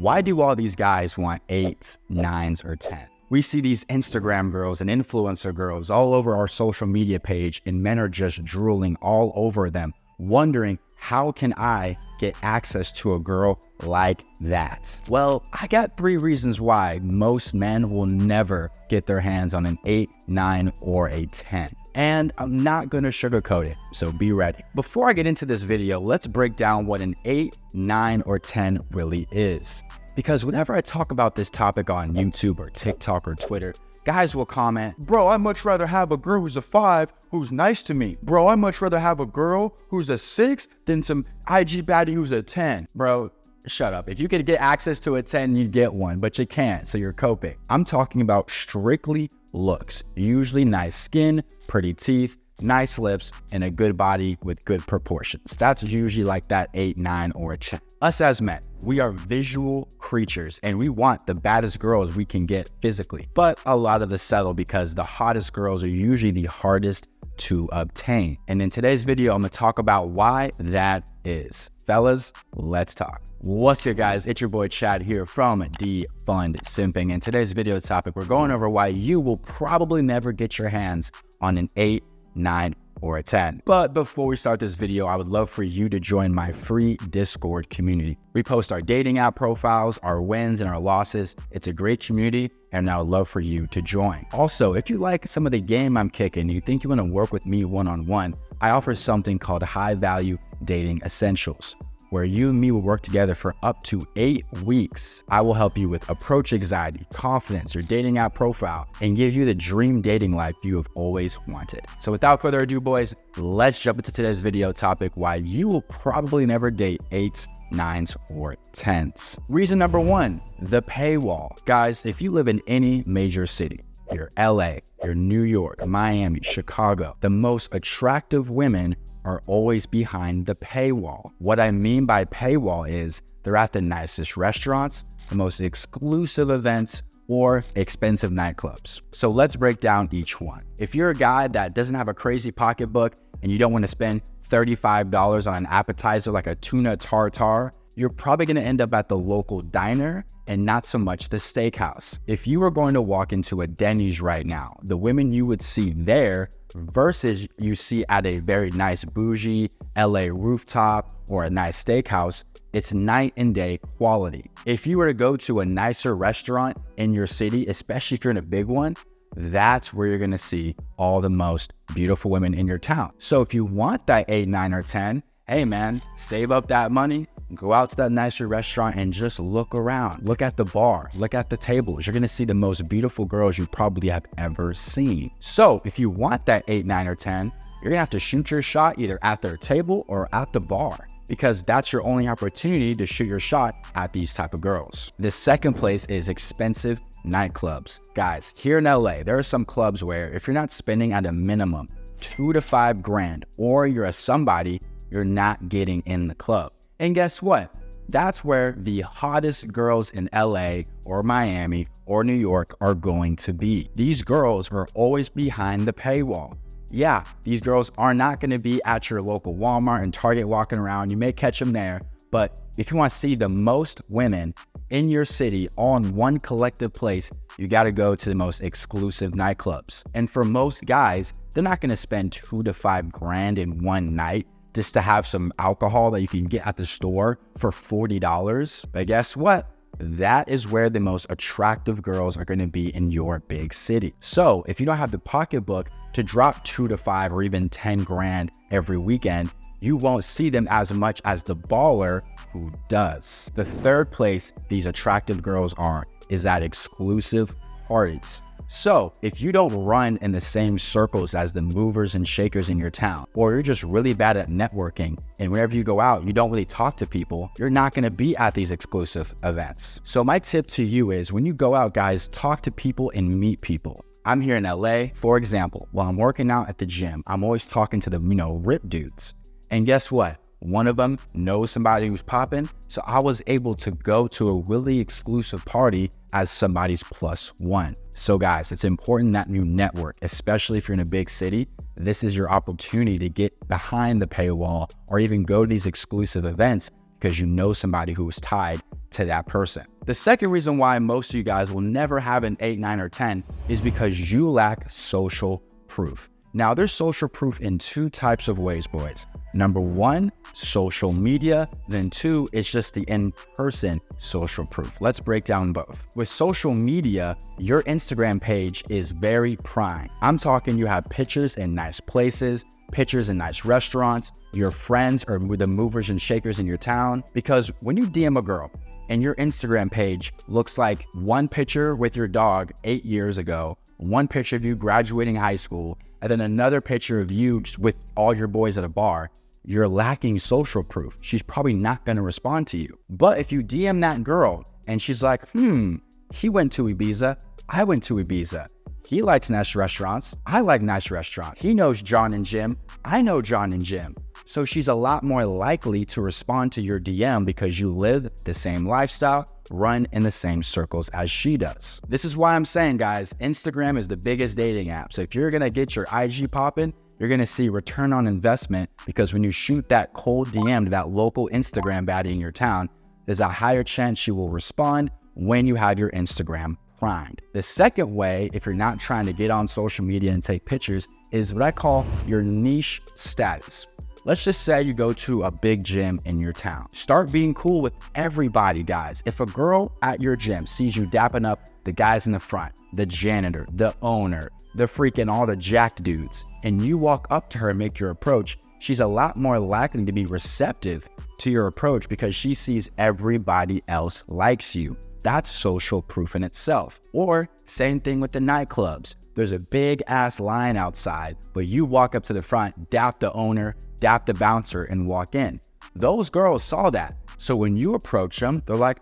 Why do all these guys want 8s, 9s, or 10? We see these Instagram girls and influencer girls all over our social media page, and men are just drooling all over them, wondering, how can I get access to a girl like that? Well, I got 3 reasons why most men will never get their hands on an 8, 9, or a 10. And I'm not gonna sugarcoat it, so be ready. Before I get into this video, let's break down what an 8, 9, or 10 really is. Because whenever I talk about this topic on YouTube or TikTok or Twitter, guys will comment, bro, I'd much rather have a girl who's a 5 who's nice to me. Bro, I'd much rather have a girl who's a 6 than some IG baddie who's a 10. Bro, shut up. If you could get access to a 10, you'd get one, but you can't, so you're coping. I'm talking about strictly looks. Usually nice skin, pretty teeth, nice lips, and a good body with good proportions. That's usually like that 8, 9, or a 10. Us as men, we are visual creatures and we want the baddest girls we can get physically, but a lot of us settle because the hottest girls are usually the hardest to obtain. And in today's video, I'm gonna talk about why that is. Fellas, let's talk. What's good, guys? It's your boy Chad here from Defund Simping. In today's video topic, we're going over why you will probably never get your hands on an 8, 9, or a 10. But before we start this video, I would love for you to join my free Discord community. We post our dating app profiles, our wins and our losses. It's a great community and I would love for you to join. Also, if you like some of the game I'm kicking, you think you want to work with me one-on-one, I offer something called High Value Dating Essentials, where you and me will work together for up to 8 weeks. I will help you with approach anxiety, confidence, your dating app profile, and give you the dream dating life you have always wanted. So without further ado, boys, let's jump into today's video topic, why you will probably never date 8s, 9s, or 10s. Reason number 1, the paywall. Guys, if you live in any major city, you're LA, you're New York, Miami, Chicago, the most attractive women are always behind the paywall. What I mean by paywall is they're at the nicest restaurants, the most exclusive events, or expensive nightclubs. So let's break down each one. If you're a guy that doesn't have a crazy pocketbook and you don't want to spend $35 on an appetizer like a tuna tartare, you're probably going to end up at the local diner and not so much the steakhouse. If you were going to walk into a Denny's right now, the women you would see there versus you see at a very nice bougie LA rooftop or a nice steakhouse, it's night and day quality. If you were to go to a nicer restaurant in your city, especially if you're in a big one, that's where you're going to see all the most beautiful women in your town. So if you want that 8, 9, or 10, hey man, save up that money, go out to that nicer restaurant and just look around. Look at the bar, look at the tables. You're gonna see the most beautiful girls you probably have ever seen. So if you want that 8, 9, or 10, you're gonna have to shoot your shot either at their table or at the bar, because that's your only opportunity to shoot your shot at these type of girls. The second place is expensive nightclubs. Guys, here in LA, there are some clubs where if you're not spending at a minimum 2 to 5 grand, or you're a somebody, you're not getting in the club. And guess what? That's where the hottest girls in LA or Miami or New York are going to be. These girls are always behind the paywall. Yeah, these girls are not going to be at your local Walmart and Target walking around. You may catch them there, but if you want to see the most women in your city all in one collective place, you got to go to the most exclusive nightclubs. And for most guys, they're not going to spend 2 to 5 grand in one night just to have some alcohol that you can get at the store for $40. But guess what? That is where the most attractive girls are going to be in your big city. So if you don't have the pocketbook to drop 2 to 5 or even 10 grand every weekend, you won't see them as much as the baller who does. The third place these attractive girls are is at exclusive parties. So if you don't run in the same circles as the movers and shakers in your town, or you're just really bad at networking and whenever you go out, you don't really talk to people, you're not going to be at these exclusive events. So my tip to you is when you go out, guys, talk to people and meet people. I'm here in LA, for example, while I'm working out at the gym, I'm always talking to the, rip dudes. And guess what? One of them knows somebody who's popping. So I was able to go to a really exclusive party as somebody's +1. So guys, it's important that you network, especially if you're in a big city. This is your opportunity to get behind the paywall or even go to these exclusive events because you know somebody who is tied to that person. The second reason why most of you guys will never have an 8, 9, or 10 is because you lack social proof. Now, there's social proof in 2 types of ways, boys. Number 1, social media. Then 2, it's just the in-person social proof. Let's break down both. With social media, your Instagram page is very prime. I'm talking you have pictures in nice places, pictures in nice restaurants, your friends are the movers and shakers in your town. Because when you DM a girl and your Instagram page looks like one picture with your dog 8 years ago, one picture of you graduating high school, and then another picture of you just with all your boys at a bar, you're lacking social proof. She's probably not going to respond to you. But if you DM that girl and she's like, he went to Ibiza, I went to Ibiza. He likes nice restaurants, I like nice restaurants. He knows John and Jim, I know John and Jim. So she's a lot more likely to respond to your DM because you live the same lifestyle, run in the same circles as she does. This is why I'm saying, guys, Instagram is the biggest dating app. So if you're gonna get your IG popping, you're gonna see return on investment, because when you shoot that cold DM to that local Instagram baddie in your town, there's a higher chance she will respond when you have your Instagram primed. The second way, if you're not trying to get on social media and take pictures, is what I call your niche status. Let's just say you go to a big gym in your town. Start being cool with everybody, guys. If a girl at your gym sees you dapping up the guys in the front, the janitor, the owner, the freaking all the jacked dudes, and you walk up to her and make your approach, she's a lot more likely to be receptive to your approach because she sees everybody else likes you. That's social proof in itself. Or same thing with the nightclubs. There's a big ass line outside, but you walk up to the front, dap the owner, dap the bouncer, and walk in. Those girls saw that. So when you approach them, they're like,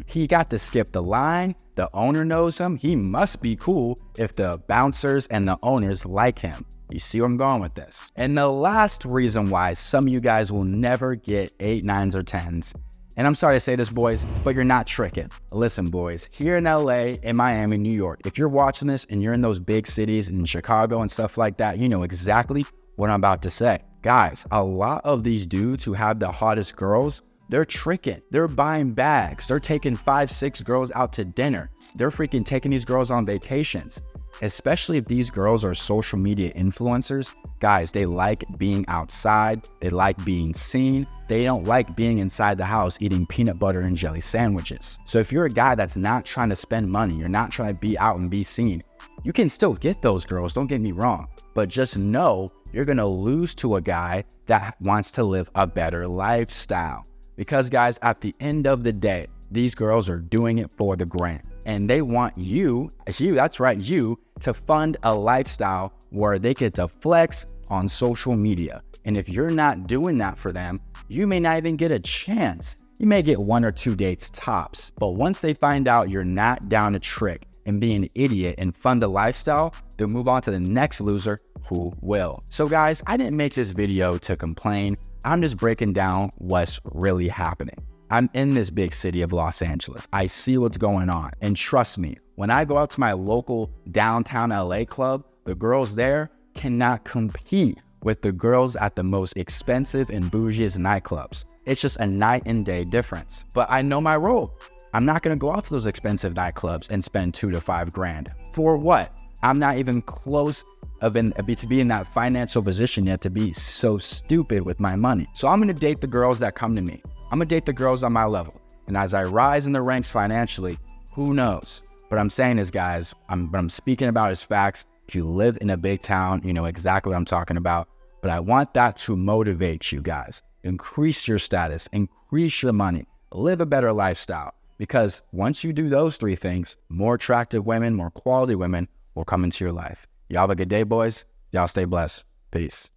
he got to skip the line. The owner knows him. He must be cool if the bouncers and the owners like him. You see where I'm going with this? And the last reason why some of you guys will never get 8, 9s, or 10s, and I'm sorry to say this, boys, but you're not tricking. Listen, boys, here in LA, in Miami, New York, if you're watching this and you're in those big cities in Chicago and stuff like that, you know exactly what I'm about to say. Guys, a lot of these dudes who have the hottest girls, they're tricking. They're buying bags. They're taking 5, 6 girls out to dinner. They're freaking taking these girls on vacations. Especially if these girls are social media influencers. Guys, they like being outside. They like being seen. They don't like being inside the house eating peanut butter and jelly sandwiches. So if you're a guy that's not trying to spend money, you're not trying to be out and be seen, you can still get those girls, don't get me wrong. But just know you're gonna lose to a guy that wants to live a better lifestyle. Because guys, at the end of the day, these girls are doing it for the gram. And they want you, that's right, you, to fund a lifestyle where they get to flex on social media. And if you're not doing that for them, you may not even get a chance. You may get 1 or 2 dates tops. But once they find out you're not down to trick and be an idiot and fund a lifestyle, they'll move on to the next loser who will. So guys, I didn't make this video to complain. I'm just breaking down what's really happening. I'm in this big city of Los Angeles. I see what's going on. And trust me, when I go out to my local downtown LA club, the girls there cannot compete with the girls at the most expensive and bougiest nightclubs. It's just a night and day difference. But I know my role. I'm not gonna go out to those expensive nightclubs and spend 2 to 5 grand. For what? I'm not even close to be in that financial position yet to be so stupid with my money. So I'm gonna date the girls that come to me. I'm gonna date the girls on my level. And as I rise in the ranks financially, who knows? What I'm saying is, guys, what I'm speaking about is facts. If you live in a big town, you know exactly what I'm talking about. But I want that to motivate you guys. Increase your status, increase your money, live a better lifestyle. Because once you do those 3 things, more attractive women, more quality women will come into your life. Y'all have a good day, boys. Y'all stay blessed. Peace.